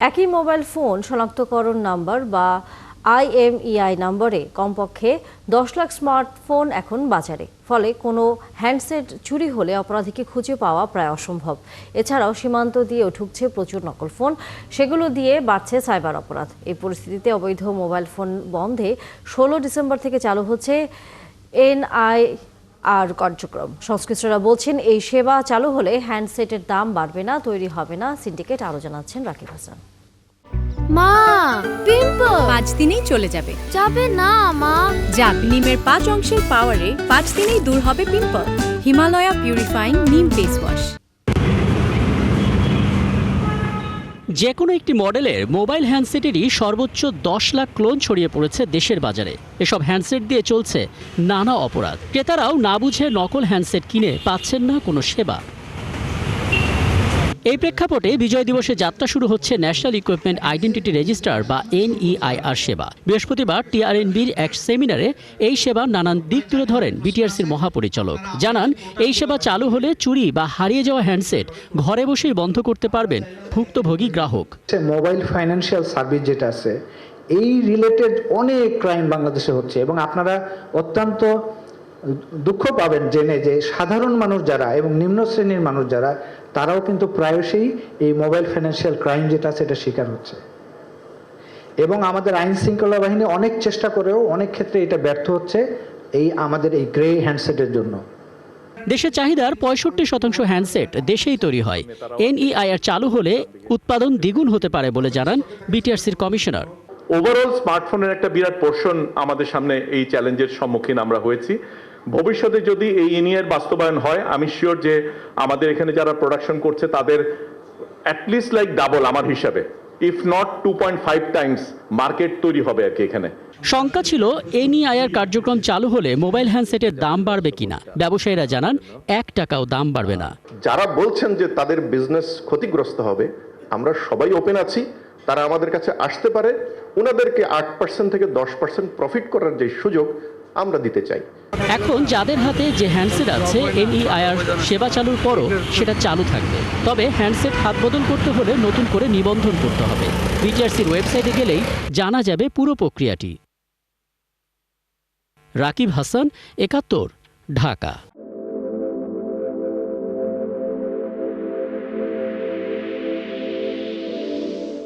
একই mobile phone শনাক্তকরণ number বা IMEI নম্বরে কমপক্ষে 10 লাখ স্মার্টফোন এখন বাজারে। ফলে কোনো হ্যান্ডসেট চুরি হলে অপরাধীকে খুঁজে পাওয়া প্রায় অসম্ভব। এছাড়াও সীমান্ত দিয়েও ঢুকছে প্রচুর নকল ফোন, সেগুলো দিয়ে বাড়ছে সাইবার অপরাধ। এই পরিস্থিতিতে অবৈধ মোবাইল ফোন বন্ধে 16 ডিসেম্বর থেকে চালু হচ্ছে NIR কার্যক্রম। সংশ্লিষ্টরা বলছেন, এই সেবা চালু হলে হ্যান্ডসেটের দাম বাড়বে না, তৈরি হবে না সিন্ডিকেট। আরও জানাচ্ছেন রাকিব হাসান। মা, পিম্পল 5 দিনেই চলে যাবে। যাবে না মা। যাক, নিমের 5 অংশের পাওয়ারে 5 দিনেই দূর হবে পিম্পল। হিমালয়া পিউরিফাইং নিম ফেস ওয়াশ। যে কোনো একটি মডেলের মোবাইল হ্যান্ডসেটেরই সর্বোচ্চ 10 লাখ ক্লোন ছড়িয়ে পড়েছে দেশের বাজারে। এসব হ্যান্ডসেট দিয়ে চলছে নানা অপরাধ। ক্রেতারাও না বুঝে নকল হ্যান্ডসেট কিনে পাচ্ছেন না কোনো সেবা। এই প্রেক্ষাপটে বিজয় দিবসে যাত্রা শুরু হচ্ছে ন্যাশনাল ইকুইপমেন্ট আইডেন্টিটি রেজিস্টার বা NEIR সেবা। বৃহস্পতিবার TRNBর এক সেমিনারে এই সেবার নানান দিক তুলে ধরেন BTRCর মহাপরিচালক। জানান, এই সেবা চালু হলে চুরি বা হারিয়ে যাওয়া হ্যান্ডসেট ঘরে বসেই বন্ধ করতে পারবেন ভুক্তভোগী গ্রাহক। মোবাইল ফাইন্যান্সিয়াল সার্ভিস যেটা আছে, এই রিলেটেড অনেক ক্রাইম বাংলাদেশে হচ্ছে এবং আপনারা অত্যন্ত দুঃখ পাবেন জেনে যে সাধারণ মানুষ যারা এবং নিম্ন শ্রেণীর মানুষ যারা, তারাও কিন্তু প্রায়শই এই মোবাইল ফাইন্যান্সিয়াল ক্রাইম যেটা আছে এটা শিকার হচ্ছে। এবং আমাদের আইন শৃঙ্খলা বাহিনী অনেক চেষ্টা করেও অনেক ক্ষেত্রে এটা ব্যর্থ হচ্ছে আমাদের এই গ্রে হ্যান্ডসেটের জন্য। দেশের চাহিদার 65% হ্যান্ডসেট দেশেই তৈরি হয়। NEIR চালু হলে উৎপাদন দ্বিগুণ হতে পারে বলে জানান BTRCর কমিশনার। ওভারঅল স্মার্টফোনের একটা বিরাট পোর্শন আমাদের সামনে এই চ্যালেঞ্জের সম্মুখীন আমরা হয়েছি। ভবিষ্যতে যদি এই NEIR বাস্তবায়ন হয়, আমি শিওর যে আমাদের এখানে যারা প্রোডাকশন করছে তাদের অ্যাটলিস্ট লাইক ডাবল, আমার হিসাবে ইফ নট 2.5 টাইমস মার্কেট তৈরি হবে আর কি এখানে। শঙ্কা ছিল NEIR কার্যক্রম চালু হলে মোবাইল হ্যান্ডসেটের দাম বাড়বে কিনা। ব্যবসায়ীরা জানান, 1 টাকাও দাম বাড়বে না। যারা বলছেন যে তাদের বিজনেস ক্ষতিগ্রস্ত হবে, আমরা সবাই ওপেন আছি, তারা আমাদের কাছে আসতে পারে। ওনাদেরকে 8% থেকে 10% প্রফিট করার যে সুযোগ আমরা দিতে চাই। এখন যাদের হাতে যে হ্যান্ডসেট আছে, NEIR সেবা চালুর পরও সেটা চালু থাকবে। তবে হ্যান্ডসেট হাত বদল করতে হলে নতুন করে নিবন্ধন করতে হবে। BTRCর ওয়েবসাইটে গেলেই জানা যাবে পুরো প্রক্রিয়াটি। রাকিব হাসান, 71, ঢাকা।